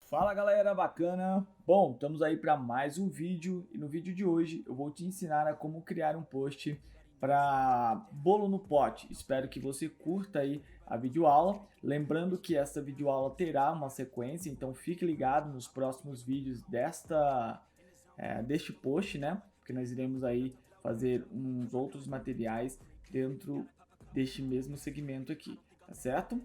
Fala galera bacana! Bom, estamos aí para mais um vídeo e no vídeo de hoje eu vou te ensinar a como criar um post para bolo no pote. Espero que você curta aí a videoaula. Lembrando que essa videoaula terá uma sequência, então fique ligado nos próximos vídeos deste post, né? Porque nós iremos aí fazer uns outros materiais dentro deste mesmo segmento aqui, tá certo?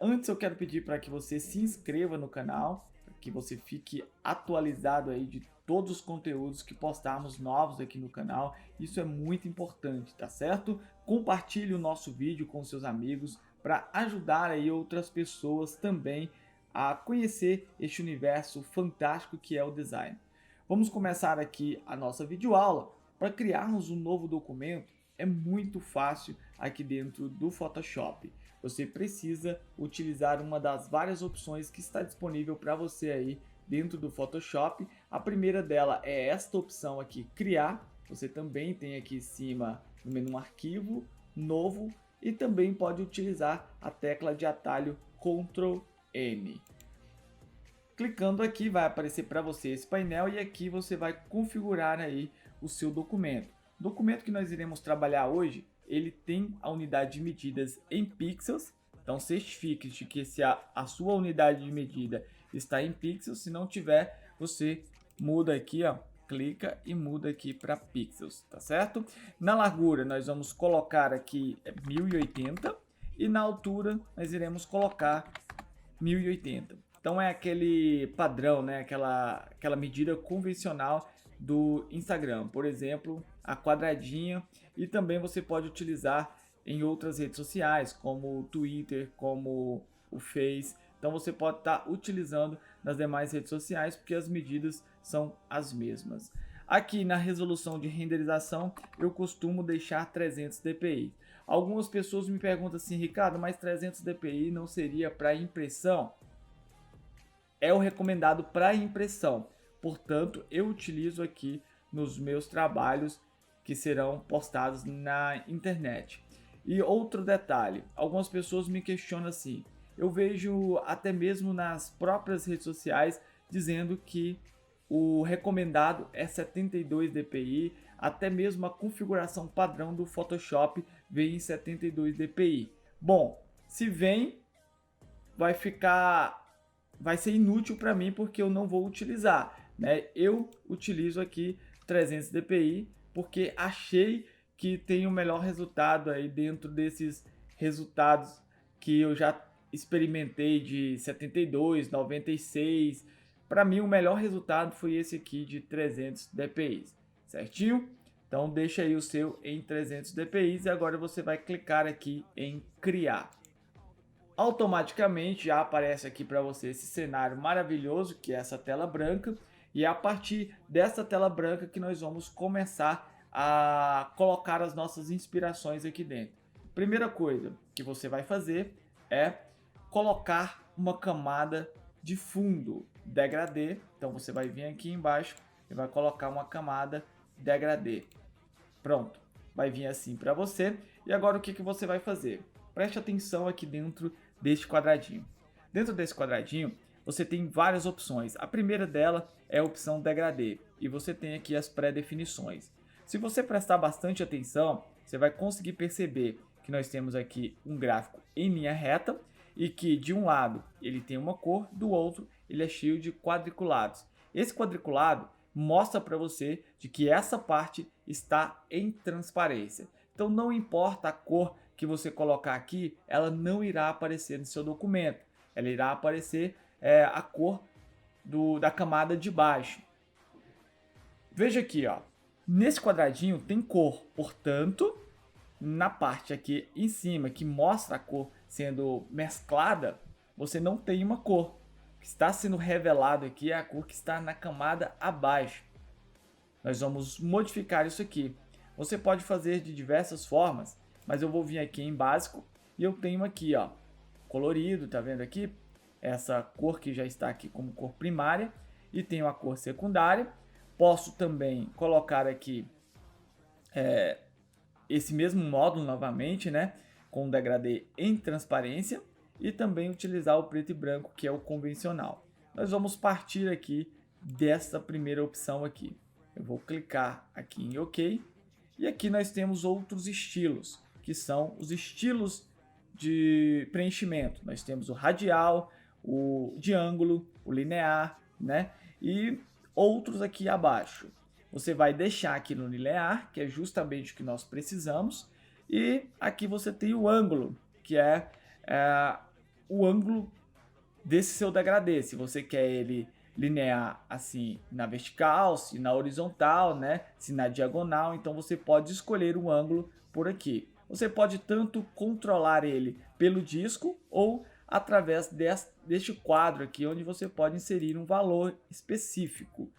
Antes eu quero pedir para que você se inscreva no canal, para que você fique atualizado aí de todos os conteúdos que postarmos novos aqui no canal. Isso é muito importante, tá certo? Compartilhe o nosso vídeo com seus amigos para ajudar aí outras pessoas também a conhecer este universo fantástico que é o design. Vamos começar aqui a nossa videoaula. Para criarmos um novo documento é muito fácil aqui dentro do Photoshop. Você precisa utilizar uma das várias opções que está disponível para você aí dentro do Photoshop. A primeira dela é esta opção aqui, criar. Você também tem aqui em cima no menu arquivo, novo, e também pode utilizar a tecla de atalho Ctrl N. Clicando aqui vai aparecer para você esse painel e aqui você vai configurar aí o seu documento. O documento que nós iremos trabalhar hoje, ele tem a unidade de medidas em pixels, então certifique de que se a sua unidade de medida está em pixels. Se não tiver, você muda aqui, ó, clica e muda aqui para pixels, tá certo? Na largura nós vamos colocar aqui 1080 e na altura nós iremos colocar 1080. Então é aquele padrão, né? Aquela medida convencional do Instagram. Por exemplo, a quadradinha, e também você pode utilizar em outras redes sociais, como o Twitter, como o Face. Então você pode estar utilizando nas demais redes sociais, porque as medidas são as mesmas. Aqui na resolução de renderização, eu costumo deixar 300 dpi. Algumas pessoas me perguntam assim, Ricardo, mas 300 dpi não seria para impressão? É o recomendado para impressão. Portanto, eu utilizo aqui nos meus trabalhos que serão postados na internet. E outro detalhe, algumas pessoas me questionam assim, eu vejo até mesmo nas próprias redes sociais dizendo que o recomendado é 72 dpi, até mesmo a configuração padrão do Photoshop vem em 72 dpi. Bom, se vem, vai ser inútil para mim porque eu não vou utilizar, né? Eu utilizo aqui 300 dpi porque achei que tem o melhor resultado aí dentro desses resultados que eu já experimentei de 72, 96. Para mim o melhor resultado foi esse aqui de 300 dpi, certinho? Então deixa aí o seu em 300 dpi e agora você vai clicar aqui em criar. Automaticamente já aparece aqui para você esse cenário maravilhoso que é essa tela branca, e é a partir dessa tela branca que nós vamos começar a colocar as nossas inspirações aqui dentro. Primeira coisa que você vai fazer é colocar uma camada de fundo degradê. Então você vai vir aqui embaixo e vai colocar uma camada degradê. Pronto, vai vir assim para você. E agora o que você vai fazer? Preste atenção aqui dentro deste quadradinho. Dentro desse quadradinho, você tem várias opções. A primeira dela é a opção degradê, e você tem aqui as pré-definições. Se você prestar bastante atenção, você vai conseguir perceber que nós temos aqui um gráfico em linha reta, e que de um lado ele tem uma cor, do outro ele é cheio de quadriculados. Esse quadriculado mostra para você de que essa parte está em transparência. Então não importa a cor que você colocar aqui, ela não irá aparecer no seu documento. Ela irá aparecer a cor da camada de baixo. Veja aqui, ó. Nesse quadradinho tem cor, portanto, na parte aqui em cima que mostra a cor sendo mesclada, você não tem uma cor. O que está sendo revelado aqui é a cor que está na camada abaixo. Nós vamos modificar isso aqui. Você pode fazer de diversas formas, mas eu vou vir aqui em básico e eu tenho aqui, ó, colorido, tá vendo aqui? Essa cor que já está aqui como cor primária, e tenho a cor secundária. Posso também colocar aqui esse mesmo módulo novamente, né, com degradê em transparência, e também utilizar o preto e branco, que é o convencional. nós vamos partir aqui dessa primeira opção aqui. Eu vou clicar aqui em OK. E aqui nós temos outros estilos, que são os estilos de preenchimento. Nós temos o radial, o de ângulo, o linear, né? E outros aqui abaixo. Você vai deixar aqui no linear, que é justamente o que nós precisamos. E aqui você tem o ângulo, que é o ângulo desse seu degradê. Se você quer ele linear assim na vertical, se na horizontal, né? Se na diagonal, então você pode escolher o ângulo por aqui. Você pode tanto controlar ele pelo disco ou através deste quadro aqui, onde você pode inserir um valor específico.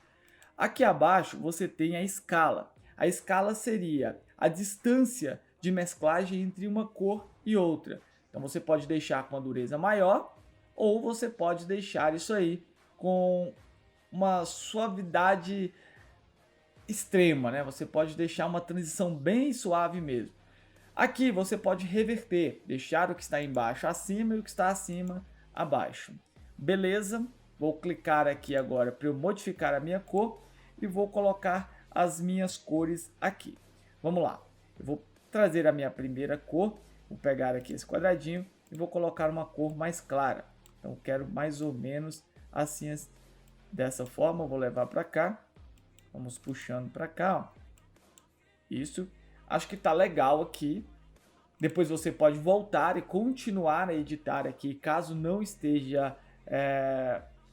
Aqui abaixo você tem a escala. A escala seria a distância de mesclagem entre uma cor e outra. Então você pode deixar com a dureza maior ou você pode deixar isso aí com uma suavidade extrema, né? Você pode deixar uma transição bem suave mesmo. Aqui você pode reverter, deixar o que está embaixo acima e o que está acima abaixo. Beleza? Vou clicar aqui agora para eu modificar a minha cor e vou colocar as minhas cores aqui. Vamos lá. Eu vou trazer a minha primeira cor, vou pegar aqui esse quadradinho e vou colocar uma cor mais clara. Então eu quero mais ou menos assim, dessa forma. Eu vou levar para cá. Vamos puxando para cá, ó. Isso. Acho que está legal aqui. Depois você pode voltar e continuar a editar aqui, caso não esteja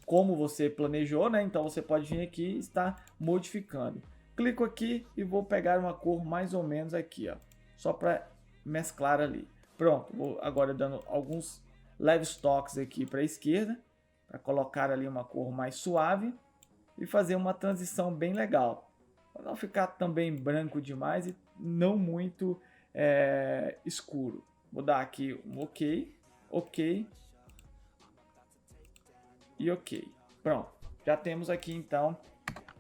como você planejou, né? Então você pode vir aqui e estar modificando. Clico aqui e vou pegar uma cor mais ou menos aqui, ó, só para mesclar ali. Pronto, vou agora dando alguns leves toques aqui para a esquerda, para colocar ali uma cor mais suave e fazer uma transição bem legal. Para não ficar também branco demais e não muito escuro. Vou dar aqui um OK, OK e OK. Pronto, já temos aqui então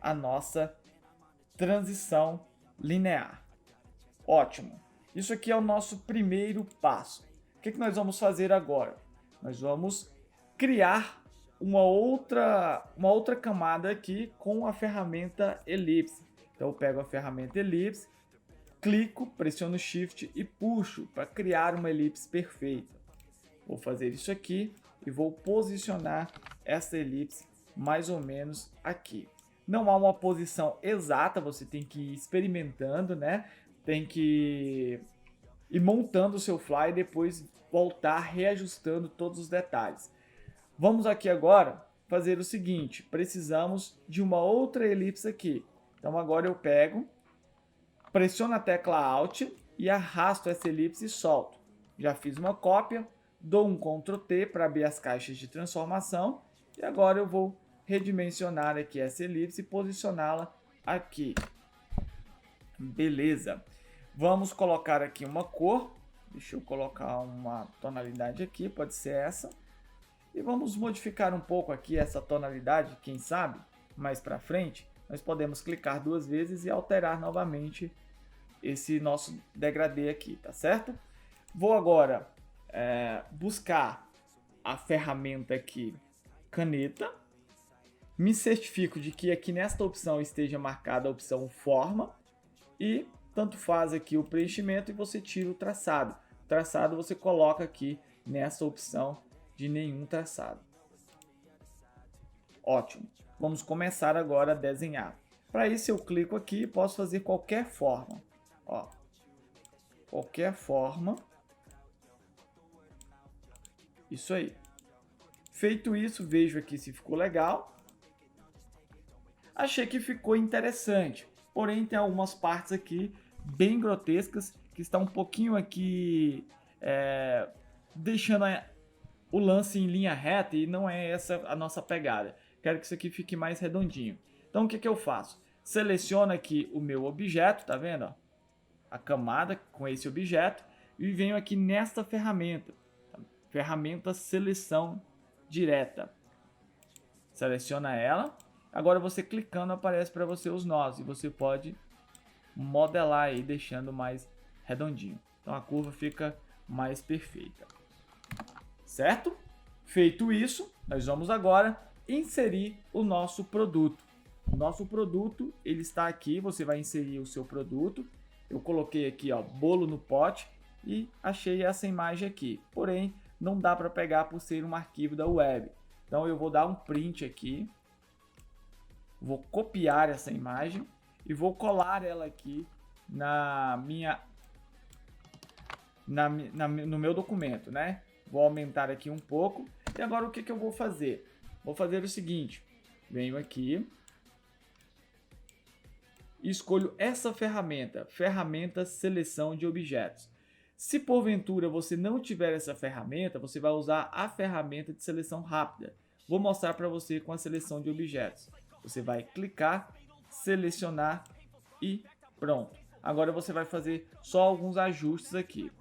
a nossa transição linear. Ótimo. Isso aqui é o nosso primeiro passo. O que nós vamos fazer agora? Nós vamos criar uma outra camada aqui com a ferramenta Ellipse. Então eu pego a ferramenta Ellipse, clico, pressiono Shift e puxo para criar uma elipse perfeita. Vou fazer isso aqui e vou posicionar essa elipse mais ou menos aqui. Não há uma posição exata, você tem que ir experimentando, né? Tem que ir montando o seu fly e depois voltar reajustando todos os detalhes. Vamos aqui agora fazer o seguinte, precisamos de uma outra elipse aqui. Então agora eu pego, pressiono a tecla Alt e arrasto essa elipse e solto. Já fiz uma cópia, dou um Ctrl T para abrir as caixas de transformação e agora eu vou redimensionar aqui essa elipse e posicioná-la aqui. Beleza. Vamos colocar aqui uma cor. Deixa eu colocar uma tonalidade aqui, pode ser essa. E vamos modificar um pouco aqui essa tonalidade, quem sabe, mais para frente, nós podemos clicar duas vezes e alterar novamente esse nosso degradê aqui, tá certo? Vou agora buscar a ferramenta aqui, caneta. Me certifico de que aqui nesta opção esteja marcada a opção forma e tanto faz aqui o preenchimento e você tira o traçado. O traçado você coloca aqui nessa opção de nenhum traçado. Ótimo. Vamos começar agora a desenhar. Para isso eu clico aqui e posso fazer qualquer forma. Ó, qualquer forma. Isso aí. Feito isso, vejo aqui se ficou legal. Achei que ficou interessante. Porém, tem algumas partes aqui bem grotescas que estão um pouquinho aqui deixando o lance em linha reta e não é essa a nossa pegada. Quero que isso aqui fique mais redondinho. Então o que eu faço? Seleciono aqui o meu objeto, tá vendo? Ó? A camada com esse objeto e venho aqui nesta ferramenta. Ferramenta seleção direta. Seleciona ela. Agora você clicando aparece para você os nós e você pode modelar aí deixando mais redondinho. Então a curva fica mais perfeita. Certo? Feito isso, nós vamos agora inserir o nosso produto. O nosso produto, ele está aqui, você vai inserir o seu produto. Eu coloquei aqui, ó, bolo no pote e achei essa imagem aqui. Porém, não dá para pegar por ser um arquivo da web. Então eu vou dar um print aqui. Vou copiar essa imagem e vou colar ela aqui no meu documento, né? Vou aumentar aqui um pouco. E agora o que eu vou fazer? Vou fazer o seguinte. Venho aqui e escolho essa ferramenta, ferramenta seleção de objetos. Se porventura você não tiver essa ferramenta, você vai usar a ferramenta de seleção rápida. Vou mostrar para você com a seleção de objetos. Você vai clicar, selecionar e pronto. Agora você vai fazer só alguns ajustes aqui.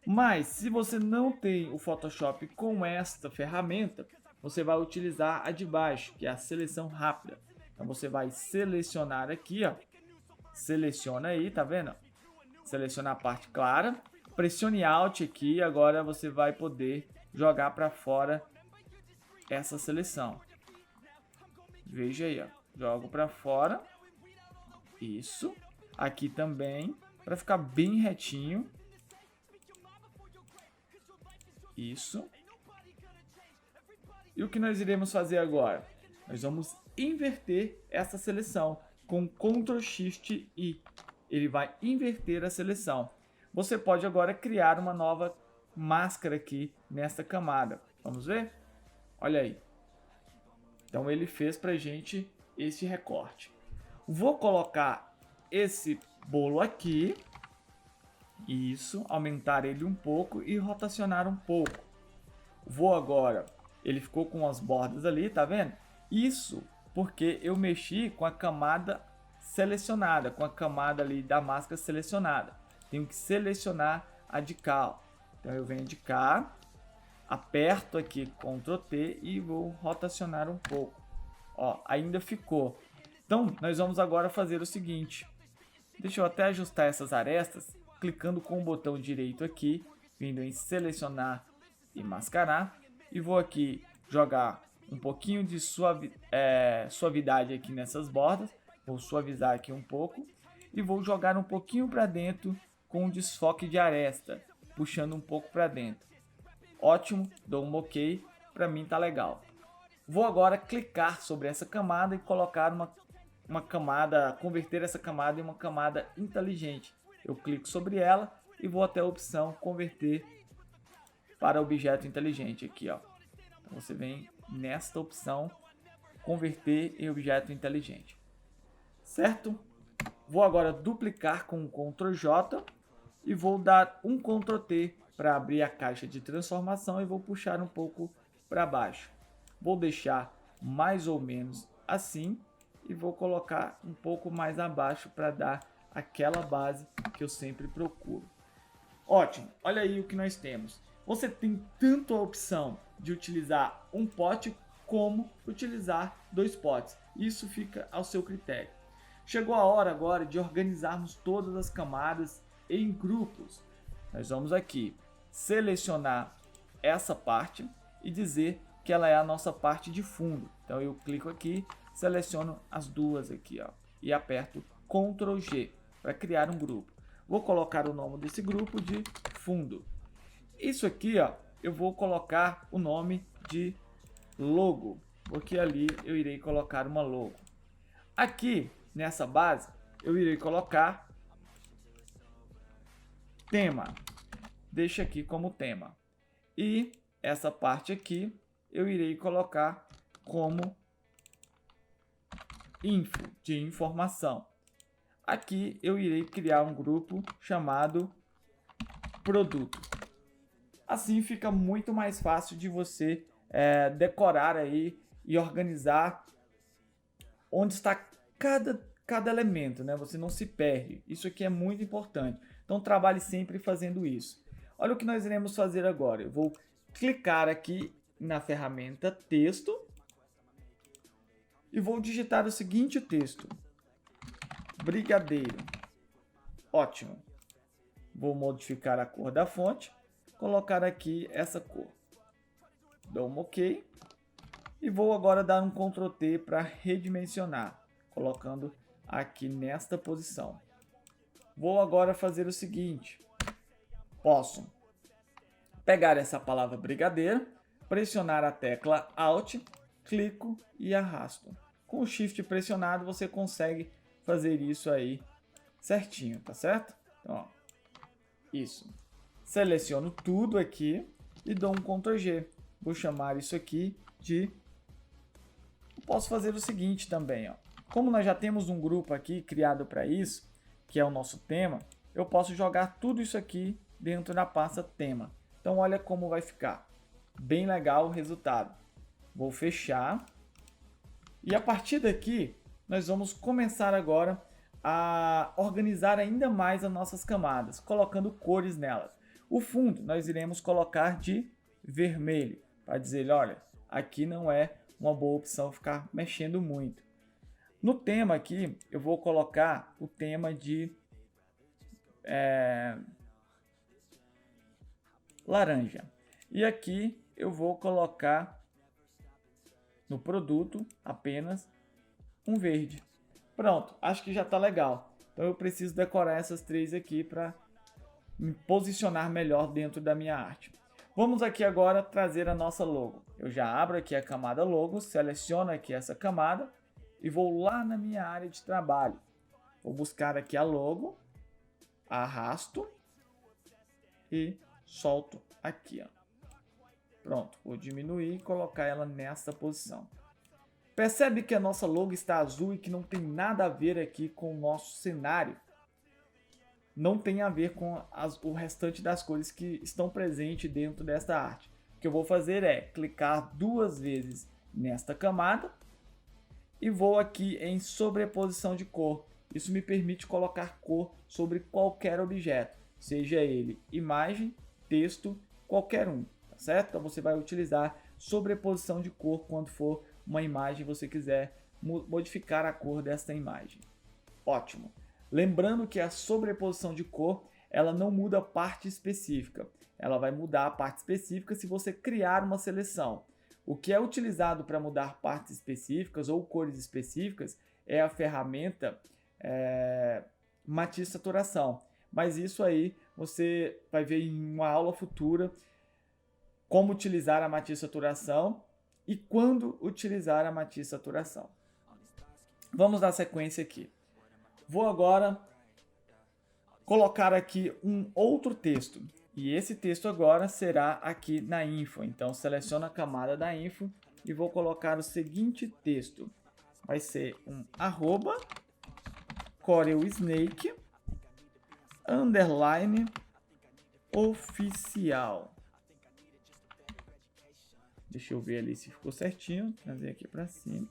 Mas se você não tem o Photoshop com esta ferramenta, você vai utilizar a de baixo, que é a seleção rápida. Então você vai selecionar aqui, ó. Seleciona aí, tá vendo? Seleciona a parte clara, pressione Alt aqui, agora você vai poder jogar para fora essa seleção. Veja aí, ó. Jogo para fora. Isso. Aqui também, para ficar bem retinho. Isso. E o que nós iremos fazer agora? Nós vamos inverter essa seleção com Ctrl Shift I. Ele vai inverter a seleção. Você pode agora criar uma nova máscara aqui nessa camada. Vamos ver? Olha aí. Então ele fez pra gente esse recorte. Vou colocar esse bolo aqui. Isso, aumentar ele um pouco e rotacionar um pouco. Vou agora, ele ficou com as bordas ali, tá vendo? Isso porque eu mexi com a camada selecionada, com a camada ali da máscara selecionada. Tenho que selecionar a de cá. Então eu venho de cá, aperto aqui Ctrl T e vou rotacionar um pouco. Ó, ainda ficou. Então nós vamos agora fazer o seguinte. Deixa eu até ajustar essas arestas, clicando com o botão direito aqui, vindo em selecionar e mascarar. E vou aqui jogar um pouquinho de suavidade aqui nessas bordas. Vou suavizar aqui um pouco. E vou jogar um pouquinho para dentro com um desfoque de aresta, puxando um pouco para dentro. Ótimo, dou um OK, para mim tá legal. Vou agora clicar sobre essa camada e colocar uma camada, converter essa camada em uma camada inteligente. Eu clico sobre ela e vou até a opção converter para objeto inteligente aqui, ó. Então você vem nesta opção converter em objeto inteligente. Certo? Vou agora duplicar com o Ctrl J e vou dar um Ctrl T para abrir a caixa de transformação e vou puxar um pouco para baixo. Vou deixar mais ou menos assim e vou colocar um pouco mais abaixo para dar aquela base que eu sempre procuro. Ótimo, olha aí o que nós temos. Você tem tanto a opção de utilizar um pote como utilizar dois potes. Isso fica ao seu critério. Chegou a hora agora de organizarmos todas as camadas em grupos. Nós vamos aqui selecionar essa parte e dizer que ela é a nossa parte de fundo. Então eu clico aqui, seleciono as duas aqui, ó, e aperto Ctrl G para criar um grupo. Vou colocar o nome desse grupo de fundo. Isso aqui, ó, eu vou colocar o nome de logo, porque ali eu irei colocar uma logo. Aqui nessa base eu irei colocar tema. Deixa aqui como tema. E essa parte aqui eu irei colocar como info, de informação. Aqui eu irei criar um grupo chamado produto. Assim fica muito mais fácil de você decorar aí e organizar onde está cada elemento, né? Você não se perde. Isso aqui é muito importante. Então trabalhe sempre fazendo isso. Olha o que nós iremos fazer agora. Eu vou clicar aqui na ferramenta texto e vou digitar o seguinte texto: brigadeiro. Ótimo. Vou modificar a cor da fonte, colocar aqui essa cor. Dou um OK. E vou agora dar um Ctrl T para redimensionar, colocando aqui nesta posição. Vou agora fazer o seguinte, posso pegar essa palavra brigadeiro, pressionar a tecla Alt, clico e arrasto. Com o Shift pressionado você consegue fazer isso aí certinho, tá certo? Então, ó, isso. Seleciono tudo aqui e dou um Ctrl G. Vou chamar isso aqui de... Posso fazer o seguinte também, ó. Como nós já temos um grupo aqui criado para isso, que é o nosso tema, eu posso jogar tudo isso aqui dentro da pasta tema. Então olha como vai ficar. Bem legal o resultado. Vou fechar. E a partir daqui, nós vamos começar agora a organizar ainda mais as nossas camadas, colocando cores nelas. O fundo nós iremos colocar de vermelho, para dizer, olha, aqui não é uma boa opção ficar mexendo muito. No tema aqui, eu vou colocar o tema de laranja. E aqui eu vou colocar no produto apenas um verde. Pronto, acho que já está legal. Então eu preciso decorar essas três aqui para me posicionar melhor dentro da minha arte. Vamos aqui agora trazer a nossa logo. Eu já abro aqui a camada logo, seleciono aqui essa camada e vou lá na minha área de trabalho. Vou buscar aqui a logo, arrasto e solto aqui, ó. Pronto, vou diminuir e colocar ela nessa posição. Percebe que a nossa logo está azul e que não tem nada a ver aqui com o nosso cenário? Não tem a ver com o restante das cores que estão presentes dentro desta arte. O que eu vou fazer é clicar duas vezes nesta camada e vou aqui em sobreposição de cor. Isso me permite colocar cor sobre qualquer objeto, seja ele imagem, texto, qualquer um, tá certo? Então você vai utilizar sobreposição de cor quando for uma imagem e você quiser modificar a cor desta imagem. Ótimo! Lembrando que a sobreposição de cor, ela não muda a parte específica. Ela vai mudar a parte específica se você criar uma seleção. O que é utilizado para mudar partes específicas ou cores específicas é a ferramenta matiz saturação. Mas isso aí você vai ver em uma aula futura como utilizar a matiz saturação e quando utilizar a matiz saturação. Vamos dar sequência aqui. Vou agora colocar aqui um outro texto. E esse texto agora será aqui na info. Então seleciono a camada da info e vou colocar o seguinte texto. Vai ser um arroba Corel Snake underline oficial. Deixa eu ver ali se ficou certinho. Trazer aqui para cima.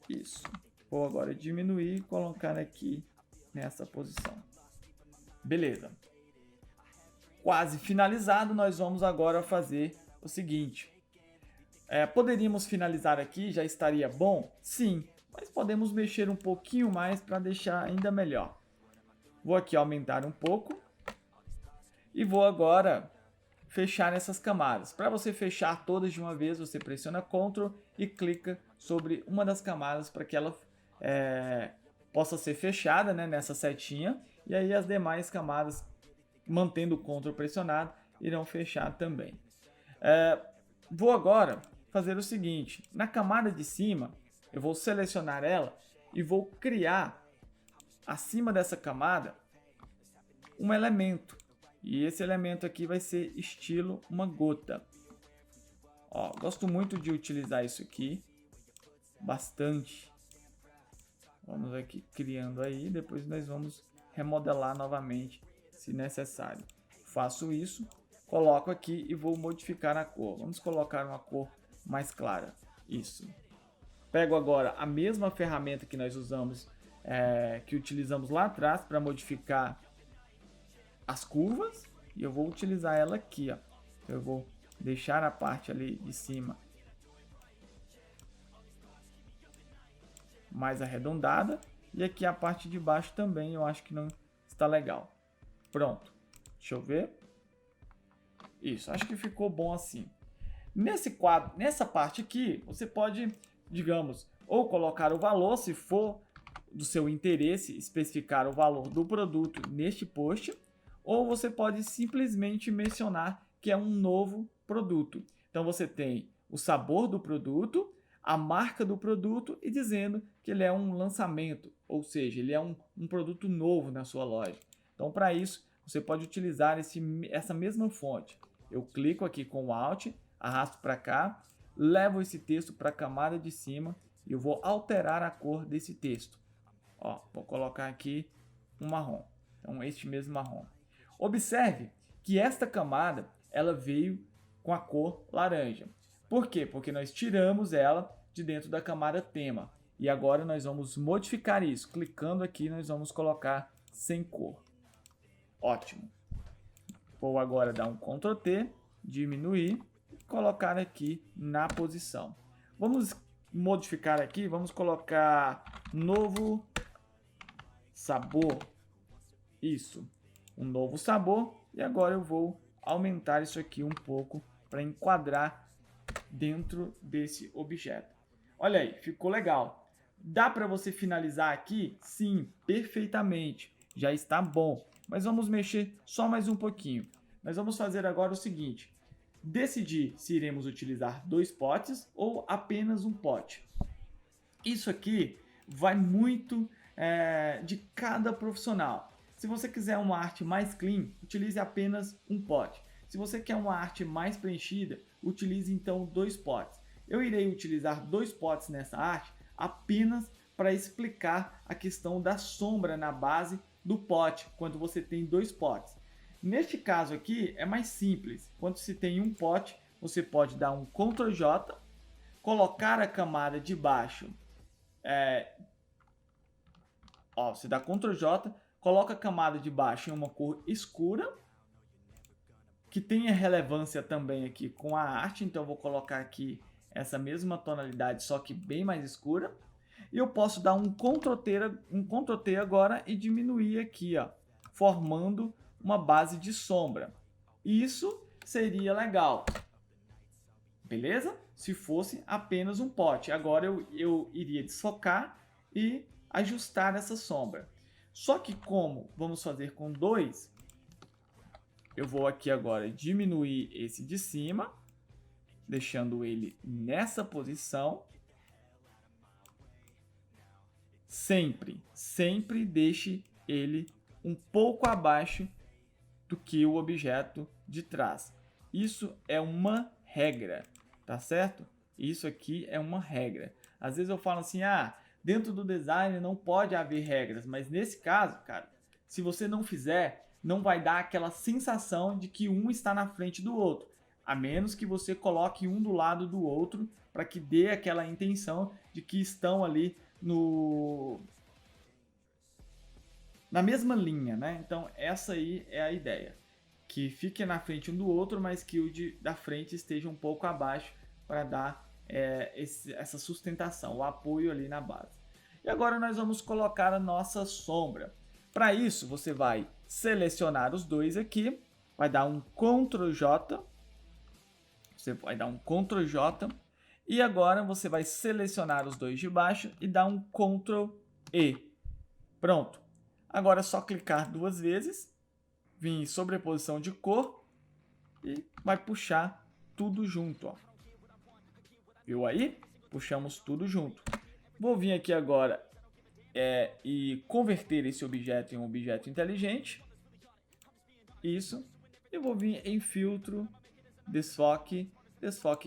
Isso. Vou agora diminuir e colocar aqui nessa posição. Beleza. Quase finalizado, nós vamos agora fazer o seguinte. Poderíamos finalizar aqui, já estaria bom? Sim, mas podemos mexer um pouquinho mais para deixar ainda melhor. Vou aqui aumentar um pouco e vou agora fechar essas camadas. Para você fechar todas de uma vez, você pressiona Ctrl e clica sobre uma das camadas para que ela possa ser fechada, né, nessa setinha, e aí as demais camadas, mantendo o Ctrl pressionado, irão fechar também. Vou agora fazer o seguinte, na camada de cima, eu vou selecionar ela e vou criar, acima dessa camada, um elemento. E esse elemento aqui vai ser estilo uma gota. Ó, gosto muito de utilizar isso aqui, bastante. Vamos aqui criando aí, depois nós vamos remodelar novamente se necessário. Faço isso, coloco aqui e vou modificar a cor. Vamos colocar uma cor mais clara. Isso. Pego agora a mesma ferramenta que nós usamos, que utilizamos lá atrás para modificar as curvas e eu vou utilizar ela aqui, ó. Eu vou deixar a parte ali de cima mais arredondada e aqui a parte de baixo também eu acho que não está legal. Pronto, deixa eu ver. Isso, acho que ficou bom assim. Nesse quadro, nessa parte aqui, você pode, digamos, ou colocar o valor, se for do seu interesse, especificar o valor do produto neste post, ou você pode simplesmente mencionar que é um novo produto. Então você tem o sabor do produto, a marca do produto e dizendo que ele é um lançamento, ou seja, ele é um produto novo na sua loja. Então, para isso, você pode utilizar essa mesma fonte. Eu clico aqui com o Alt, arrasto para cá, levo esse texto para a camada de cima e eu vou alterar a cor desse texto. Ó, vou colocar aqui um marrom, então este mesmo marrom. Observe que esta camada ela veio com a cor laranja. Por quê? Porque nós tiramos ela de dentro da camada tema. E agora nós vamos modificar isso. Clicando aqui, nós vamos colocar sem cor. Ótimo. Vou agora dar um Ctrl T, diminuir e colocar aqui na posição. Vamos modificar aqui, vamos colocar novo sabor. Isso, um novo sabor. E agora eu vou aumentar isso aqui um pouco para enquadrar dentro desse objeto. Olha aí, ficou legal. Dá para você finalizar aqui? Sim, perfeitamente. Já está bom. Mas vamos mexer só mais um pouquinho. Nós vamos fazer agora o seguinte. Decidir se iremos utilizar 2 potes ou apenas um pote. Isso aqui vai muito de cada profissional. Se você quiser uma arte mais clean, utilize apenas um pote. Se você quer uma arte mais preenchida, utilize então 2 potes. Eu irei utilizar 2 potes nessa arte apenas para explicar a questão da sombra na base do pote, quando você tem 2 potes. Neste caso aqui é mais simples. Quando se tem um pote, você pode dar um Ctrl J, colocar a camada de baixo. Você dá Ctrl J, coloca a camada de baixo em uma cor escura, que tenha relevância também aqui com a arte. Então eu vou colocar aqui essa mesma tonalidade, só que bem mais escura. E eu posso dar um Ctrl T agora e diminuir aqui, ó, formando uma base de sombra. Isso seria legal, beleza? Se fosse apenas um pote. Agora eu iria desfocar e ajustar essa sombra. Só que como vamos fazer com 2, eu vou aqui agora diminuir esse de cima, deixando ele nessa posição. Sempre deixe ele um pouco abaixo do que o objeto de trás. Isso é uma regra, tá certo? Isso aqui é uma regra. Às vezes eu falo assim, dentro do design não pode haver regras, mas nesse caso, cara, se você não fizer, não vai dar aquela sensação de que um está na frente do outro, a menos que você coloque um do lado do outro para que dê aquela intenção de que estão ali na mesma linha, né? Então essa aí é a ideia, que fique na frente um do outro, mas que o da frente esteja um pouco abaixo para dar essa sustentação, o apoio ali na base. E agora nós vamos colocar a nossa sombra. Para isso você vai selecionar os dois aqui, vai dar um Ctrl J, e agora você vai selecionar os dois de baixo e dar um Ctrl E. Pronto. Agora é só clicar 2 vezes, vir em sobreposição de cor e vai puxar tudo junto. Ó. Viu aí? Puxamos tudo junto. Vou vir aqui agora e converter esse objeto em um objeto inteligente. Isso. E vou vir em filtro, desfoque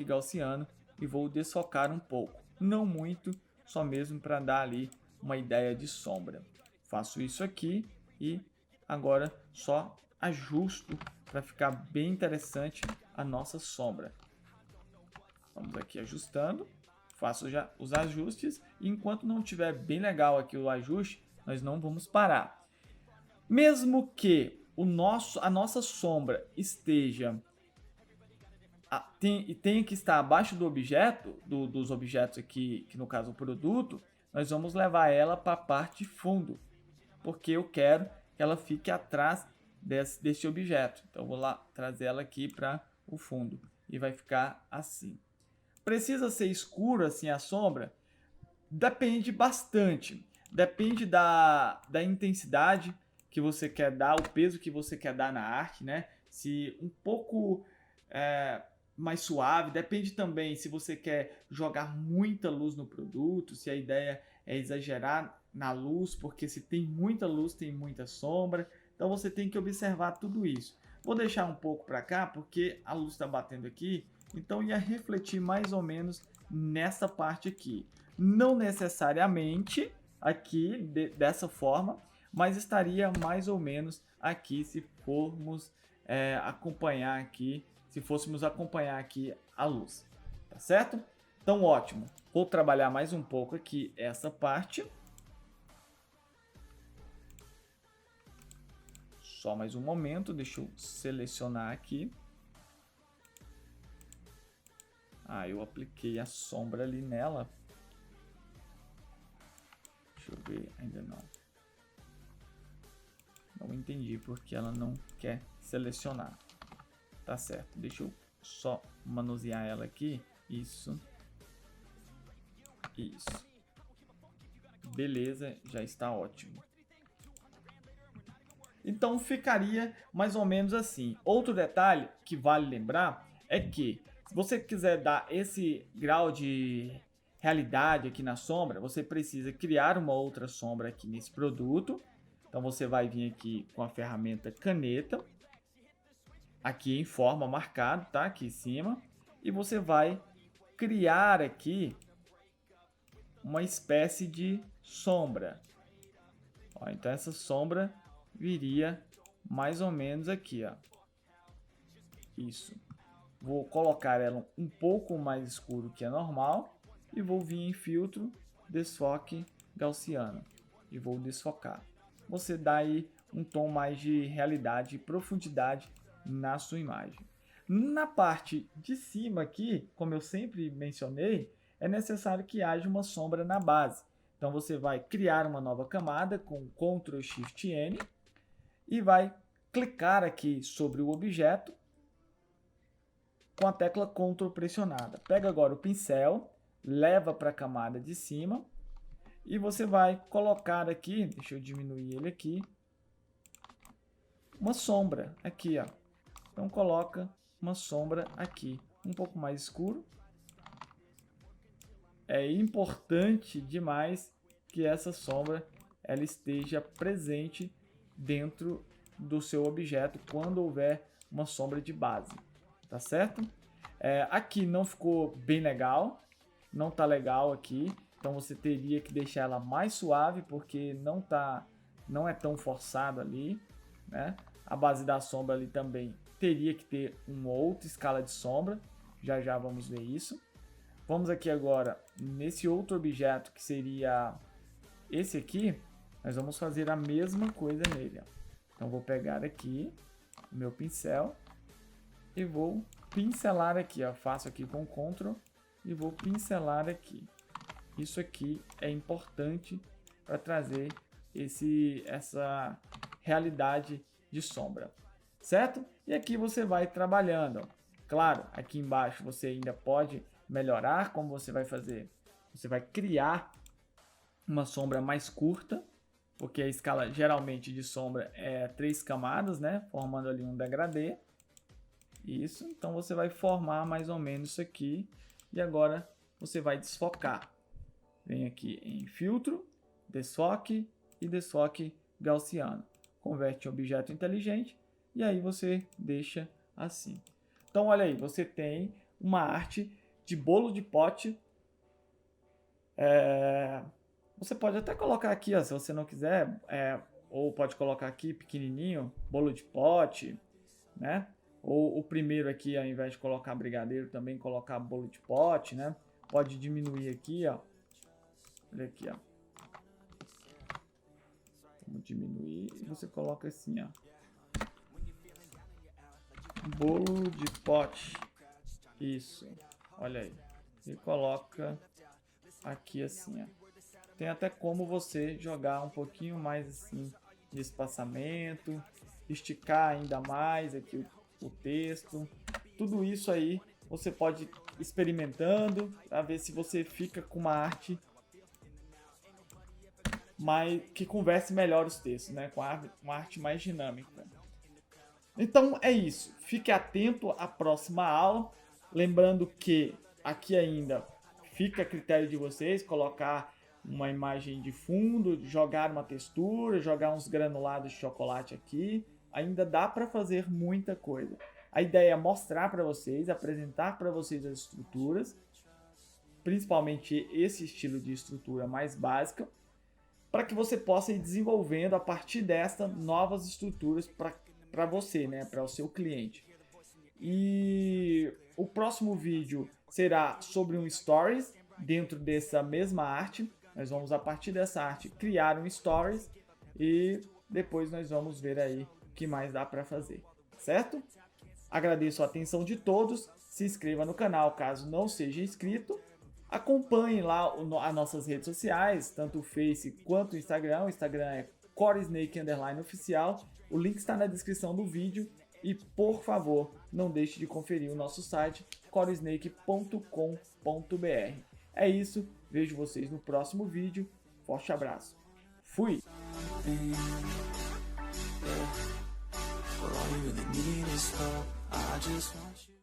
gaussiano e vou desfocar um pouco. Não muito, só mesmo para dar ali uma ideia de sombra. Faço isso aqui e agora só ajusto para ficar bem interessante a nossa sombra. Vamos aqui ajustando, faço já os ajustes e enquanto não estiver bem legal aqui o ajuste, nós não vamos parar. Mesmo que a nossa sombra esteja tenha que estar abaixo do objeto, dos objetos aqui, que no caso o produto, nós vamos levar ela para a parte fundo, porque eu quero que ela fique atrás desse objeto. Então, eu vou lá trazer ela aqui para o fundo. e vai ficar assim. Precisa ser escuro assim a sombra? Depende bastante. Depende da intensidade que você quer dar, o peso que você quer dar na arte, né? Se um pouco mais suave, depende também se você quer jogar muita luz no produto, se a ideia é exagerar na luz, porque se tem muita luz, tem muita sombra. Então você tem que observar tudo isso. Vou deixar um pouco para cá, porque a luz está batendo aqui, então ia refletir mais ou menos nessa parte aqui. Não necessariamente aqui dessa forma, mas estaria mais ou menos aqui se formos acompanhar aqui, se fôssemos acompanhar aqui a luz, tá certo? Então ótimo, vou trabalhar mais um pouco aqui essa parte. Só mais um momento, deixa eu selecionar aqui. Eu apliquei a sombra ali nela. Deixa eu ver, ainda não. Não entendi porque ela não quer selecionar. Tá certo, deixa eu só manusear ela aqui. Isso. Isso. Beleza, já está ótimo. Então ficaria mais ou menos assim. Outro detalhe que vale lembrar é que se você quiser dar esse grau de realidade aqui na sombra, você precisa criar uma outra sombra aqui nesse produto. Então você vai vir aqui com a ferramenta caneta, aqui em forma marcado, tá? Aqui em cima. E você vai criar aqui uma espécie de sombra. Então essa sombra viria mais ou menos aqui, ó. Isso. Vou colocar ela um pouco mais escuro que a normal e vou vir em filtro, desfoque gaussiano e vou desfocar. Você dá aí um tom mais de realidade e profundidade na sua imagem. Na parte de cima aqui, como eu sempre mencionei, é necessário que haja uma sombra na base. Então você vai criar uma nova camada com Ctrl Shift N e vai clicar aqui sobre o objeto com a tecla Ctrl pressionada. Pega agora o pincel, leva para a camada de cima e você vai colocar aqui, deixa eu diminuir ele aqui, uma sombra aqui, ó. Então coloca uma sombra aqui, um pouco mais escuro. É importante demais que essa sombra ela esteja presente dentro do seu objeto quando houver uma sombra de base, tá certo? Aqui não ficou bem legal, não tá legal aqui, então você teria que deixar ela mais suave porque não é tão forçado ali, né? A base da sombra ali também teria que ter uma outra escala de sombra, já já vamos ver isso. Vamos aqui agora nesse outro objeto que seria esse aqui, nós vamos fazer a mesma coisa nele, ó. Então vou pegar aqui o meu pincel e vou pincelar aqui, ó. Faço aqui com Ctrl e vou pincelar aqui. Isso aqui é importante para trazer essa realidade de sombra, certo? E aqui você vai trabalhando, ó. Claro, aqui embaixo você ainda pode melhorar. Como você vai fazer? Você vai criar uma sombra mais curta, porque a escala geralmente de sombra é 3 camadas, né? Formando ali um degradê. Isso, então você vai formar mais ou menos isso aqui. E agora você vai desfocar. Vem aqui em filtro, desfoque e desfoque gaussiano. Converte em objeto inteligente e aí você deixa assim. Então olha aí, você tem uma arte de bolo de pote. Você pode até colocar aqui, ó, se você não quiser, ou pode colocar aqui pequenininho, bolo de pote, né? Ou o primeiro aqui, ao invés de colocar brigadeiro, também colocar bolo de pote, né? Pode diminuir aqui, ó. Olha aqui, ó. Vamos diminuir e você coloca assim, ó. Bolo de pote. Isso. Olha aí. E coloca aqui assim, ó. Tem até como você jogar um pouquinho mais assim de espaçamento, esticar ainda mais aqui o texto. Tudo isso aí você pode ir experimentando para ver se você fica com uma arte que converse melhor os textos, né? Com uma arte mais dinâmica. Então é isso. Fique atento à próxima aula. Lembrando que aqui ainda fica a critério de vocês colocar uma imagem de fundo, jogar uma textura, jogar uns granulados de chocolate aqui. Ainda dá para fazer muita coisa. A ideia é mostrar para vocês, apresentar para vocês as estruturas, principalmente esse estilo de estrutura mais básica, para que você possa ir desenvolvendo a partir desta novas estruturas para você, né, para o seu cliente. E o próximo vídeo será sobre um stories dentro dessa mesma arte. Nós vamos, a partir dessa arte, criar um stories e depois nós vamos ver aí o que mais dá para fazer, certo? Agradeço a atenção de todos, se inscreva no canal caso não seja inscrito, acompanhe lá as nossas redes sociais, tanto o Face quanto o Instagram. O Instagram é CoreSnake_oficial, o link está na descrição do vídeo e, por favor, não deixe de conferir o nosso site coresnake.com.br. É isso, vejo vocês no próximo vídeo, forte abraço, fui! All you really need is love. I just want you.